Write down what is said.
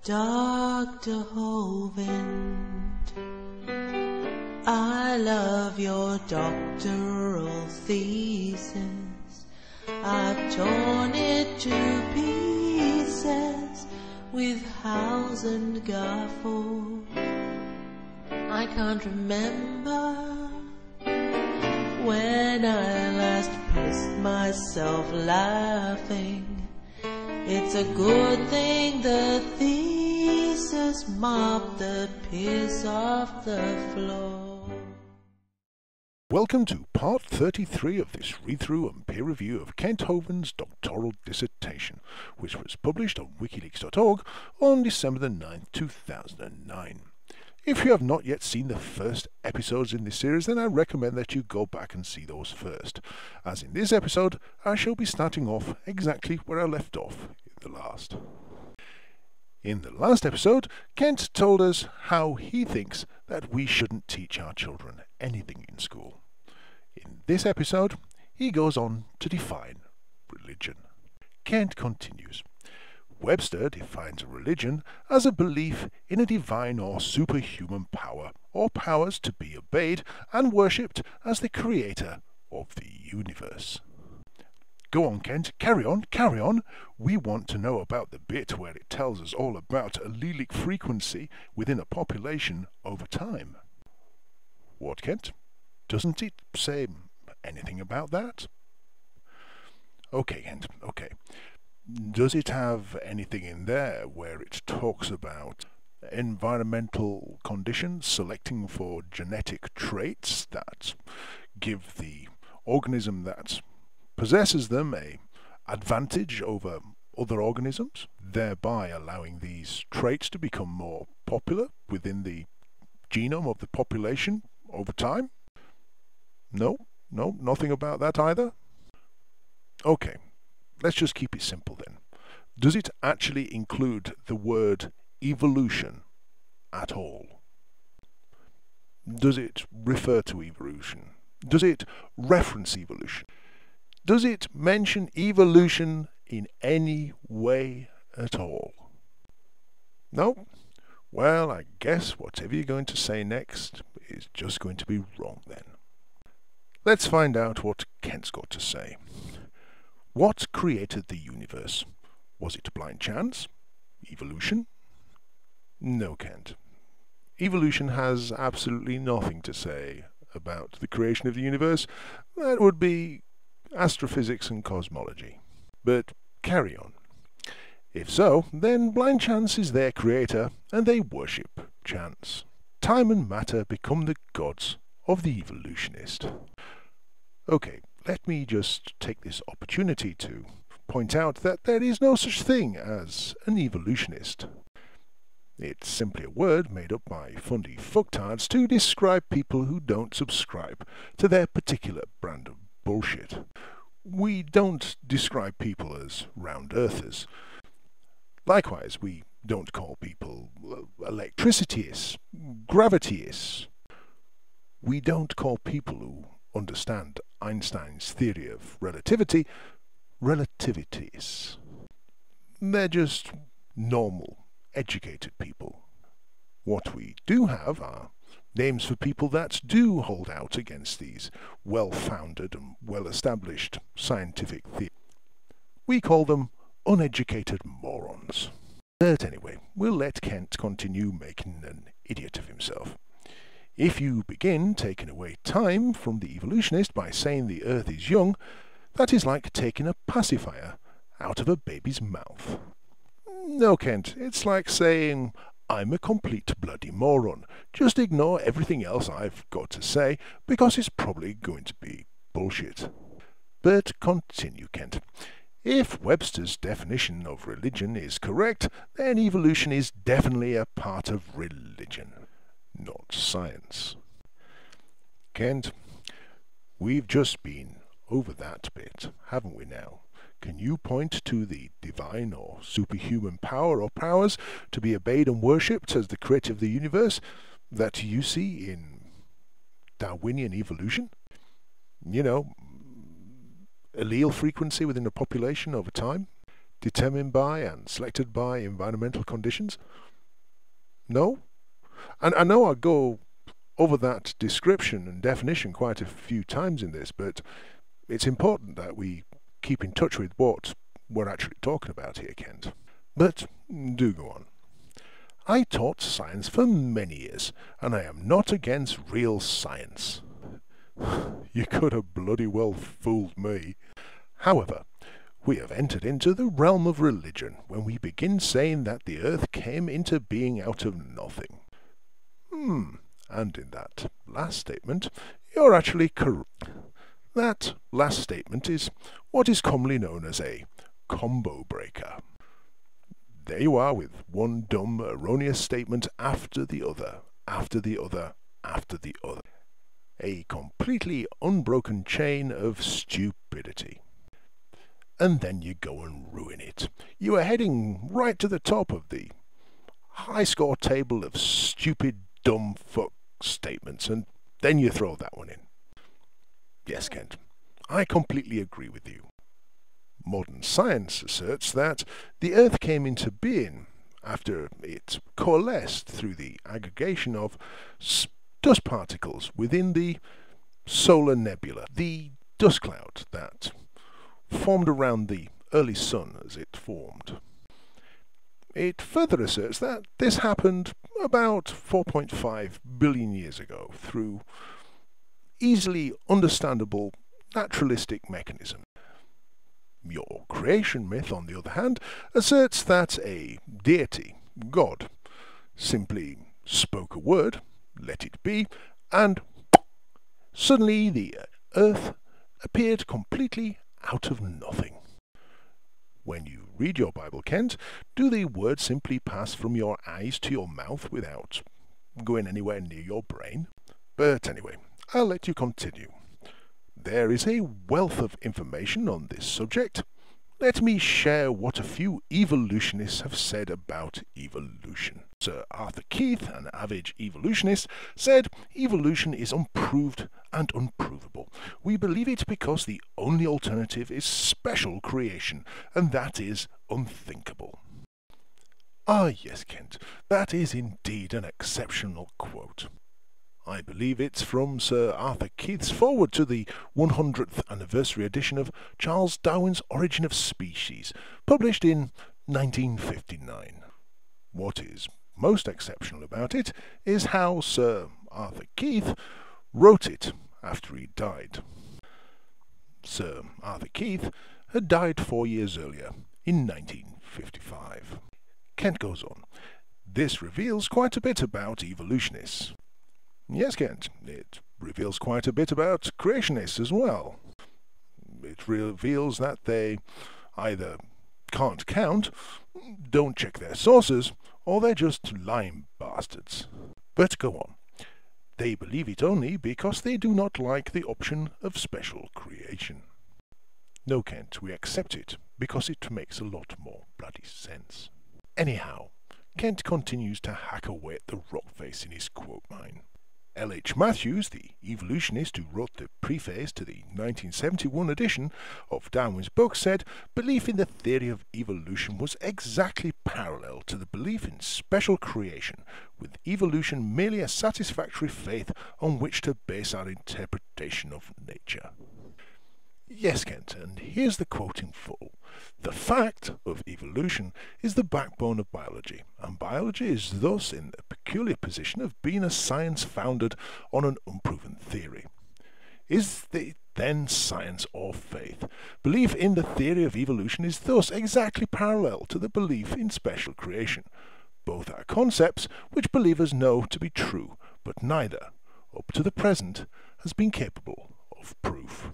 Dr. Hovind, I love your doctoral thesis. I've torn it to pieces with house and gaffle. I can't remember when I last pissed myself laughing. It's a good thing the thesis mopped the piss off the floor. Welcome to part 33 of this read-through and peer review of Kent Hovind's doctoral dissertation, which was published on wikileaks.org on December the 9th, 2009. If you have not yet seen the first episodes in this series, then I recommend that you go back and see those first, as in this episode I shall be starting off exactly where I left off in the last. In the last episode, Kent told us how he thinks that we shouldn't teach our children anything in school. In this episode, he goes on to define religion. Kent continues. Webster defines a religion as a belief in a divine or superhuman power, or powers to be obeyed and worshipped as the creator of the universe. Go on, Kent, carry on. We want to know about the bit where it tells us all about allelic frequency within a population over time. What, Kent? Doesn't it say anything about that? Okay, Kent, okay. Does it have anything in there where it talks about environmental conditions selecting for genetic traits that give the organism that possesses them an advantage over other organisms, thereby allowing these traits to become more popular within the genome of the population over time? No, nothing about that either? Okay. Let's just keep it simple then. Does it actually include the word evolution at all? Does it refer to evolution? Does it reference evolution? Does it mention evolution in any way at all? No? Well, I guess whatever you're going to say next is just going to be wrong then. Let's find out what Kent's got to say. What created the universe? Was it blind chance? Evolution? No, Kent. Evolution has absolutely nothing to say about the creation of the universe. That would be astrophysics and cosmology. But carry on. If so, then blind chance is their creator, and they worship chance. Time and matter become the gods of the evolutionist. Okay. Let me just take this opportunity to point out that there is no such thing as an evolutionist. It's simply a word made up by fundy fucktards to describe people who don't subscribe to their particular brand of bullshit. We don't describe people as round earthers. Likewise, we don't call people electricityists, gravityists. We don't call people who understand Einstein's theory of relativity relativities. They're just normal, educated people. What we do have are names for people that do hold out against these well-founded and well-established scientific theories. We call them uneducated morons. But anyway, we'll let Kent continue making an idiot of himself. If you begin taking away time from the evolutionist by saying the earth is young, that is like taking a pacifier out of a baby's mouth. No, Kent, it's like saying, I'm a complete bloody moron. Just ignore everything else I've got to say, because it's probably going to be bullshit. But continue, Kent. If Webster's definition of religion is correct, then evolution is definitely a part of religion, not science. Kent, we've just been over that bit, haven't we now? Can you point to the divine or superhuman power or powers to be obeyed and worshipped as the creator of the universe that you see in Darwinian evolution? You know, allele frequency within a population over time? determined by and selected by environmental conditions? No? And I know I go over that description and definition quite a few times in this, but it's important that we keep in touch with what we're actually talking about here, Kent. But do go on. I taught science for many years, and I am not against real science. You could have bloody well fooled me. However, we have entered into the realm of religion when we begin saying that the earth came into being out of nothing. And in that last statement, you're actually correct. That last statement is what is commonly known as a combo breaker. There you are with one dumb, erroneous statement after the other, after the other, after the other. A completely unbroken chain of stupidity. And then you go and ruin it. You are heading right to the top of the high score table of stupid, dumb fuck statements, and then you throw that one in. Yes, Kent, I completely agree with you. Modern science asserts that the Earth came into being after it coalesced through the aggregation of dust particles within the solar nebula, the dust cloud that formed around the early sun as it formed. It further asserts that this happened about 4.5 billion years ago through easily understandable naturalistic mechanism. Your creation myth, on the other hand, asserts that a deity, God, simply spoke a word, let it be, and suddenly the earth appeared completely out of nothing. When you read your Bible, Kent, do the words simply pass from your eyes to your mouth without going anywhere near your brain? But anyway, I'll let you continue. There is a wealth of information on this subject. Let me share what a few evolutionists have said about evolution. Sir Arthur Keith, an avid evolutionist, said evolution is unproved and unprovable. We believe it because the only alternative is special creation, and that is unthinkable. Ah yes, Kent, that is indeed an exceptional quote. I believe it's from Sir Arthur Keith's foreword to the 100th anniversary edition of Charles Darwin's Origin of Species, published in 1959. What is most exceptional about it is how Sir Arthur Keith wrote it after he died. Sir Arthur Keith had died 4 years earlier, in 1955. Kent goes on. This reveals quite a bit about evolutionists. Yes, Kent, it reveals quite a bit about creationists as well. It reveals that they either can't count, don't check their sources, or they're just lying bastards. But go on. They believe it only because they do not like the option of special creation. No, Kent, we accept it because it makes a lot more bloody sense. Anyhow, Kent continues to hack away at the rock face in his quote mine. L.H. Matthews, the evolutionist who wrote the preface to the 1971 edition of Darwin's book, said belief in the theory of evolution was exactly parallel to the belief in special creation, with evolution merely a satisfactory faith on which to base our interpretation of nature. Yes, Kent, and here's the quote in full. The fact of evolution is the backbone of biology, and biology is thus in the peculiar position of being a science founded on an unproven theory. Is it then science or faith? Belief in the theory of evolution is thus exactly parallel to the belief in special creation. Both are concepts which believers know to be true, but neither, up to the present, has been capable of proof.